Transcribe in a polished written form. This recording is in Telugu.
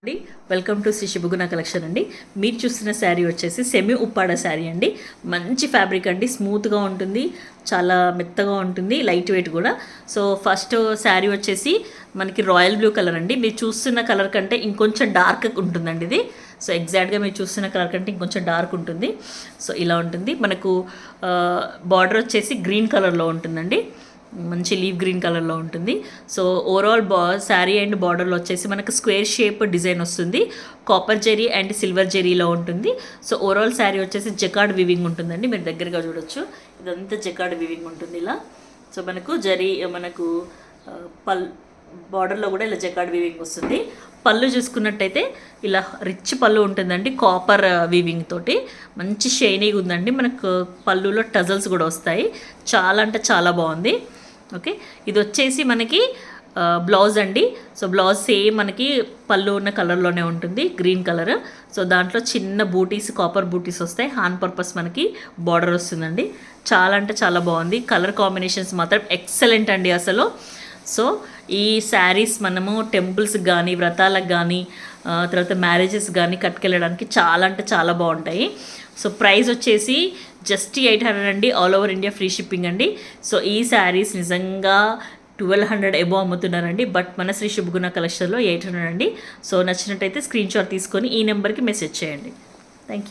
అండి వెల్కమ్ టు శ్రీ శుభగుణ కలెక్షన్ అండి. మీరు చూస్తున్న శారీ వచ్చేసి సెమీ ఉప్పాడ శారీ అండి. మంచి ఫ్యాబ్రిక్ అండి, స్మూత్గా ఉంటుంది, చాలా మెత్తగా ఉంటుంది, లైట్ వెయిట్ కూడా. సో ఫస్ట్ శారీ వచ్చేసి మనకి రాయల్ బ్లూ కలర్ అండి. మీరు చూస్తున్న కలర్ కంటే ఇంకొంచెం డార్క్ ఉంటుందండి ఇది. సో ఎగ్జాక్ట్గా మీరు చూస్తున్న కలర్ కంటే ఇంకొంచెం డార్క్ ఉంటుంది. సో ఇలా ఉంటుంది. మనకు బార్డర్ వచ్చేసి గ్రీన్ కలర్లో ఉంటుందండి, మంచి లీవ్ గ్రీన్ కలర్లో ఉంటుంది. సో ఓవరాల్ శారీ అండ్ బార్డర్లో వచ్చేసి మనకు స్క్వేర్ షేప్ డిజైన్ వస్తుంది, కాపర్ జెరీ అండ్ సిల్వర్ జెరీలో ఉంటుంది. సో ఓవరాల్ శారీ వచ్చేసి జకార్డ్ వివింగ్ ఉంటుందండి. మీరు దగ్గరగా చూడొచ్చు, ఇదంతా జకార్డ్ వివింగ్ ఉంటుంది ఇలా. సో మనకు బార్డర్లో కూడా ఇలా జకార్డ్ వీవింగ్ వస్తుంది. పళ్ళు చూసుకున్నట్టయితే ఇలా రిచ్ పళ్ళు ఉంటుందండి, కాపర్ వీవింగ్ తోటి మంచి షైనీగా ఉందండి. మనకు పళ్ళులో టజల్స్ కూడా వస్తాయి, చాలా అంటే చాలా బాగుంది. ఓకే, ఇది వచ్చేసి మనకి బ్లౌజ్ అండి. సో బ్లౌజ్ సేమ్ మనకి పళ్ళు ఉన్న కలర్లోనే ఉంటుంది, గ్రీన్ కలర్. సో దాంట్లో చిన్న బూటీస్, కాపర్ బూటీస్ వస్తాయి, హ్యాండ్ పర్పస్ మనకి బార్డర్ వస్తుందండి. చాలా అంటే చాలా బాగుంది. కలర్ కాంబినేషన్స్ మాత్రం ఎక్సలెంట్ అండి అసలు. సో ఈ శారీస్ మనము టెంపుల్స్కి కానీ, వ్రతాలకు కానీ, తర్వాత మ్యారేజెస్ కానీ కట్టుకెళ్ళడానికి చాలా అంటే చాలా బాగుంటాయి. సో ప్రైస్ వచ్చేసి జస్ట్ 800 అండి, all over India free shipping అండి. సో ఈ శారీస్ నిజంగా 1200 ఎబో అమ్ముతున్నారండి, బట్ మన శ్రీ శుభగుణ కలెక్షన్లో 800 అండి. సో నచ్చినట్టయితే స్క్రీన్ షాట్ తీసుకొని ఈ నెంబర్కి మెసేజ్ చేయండి.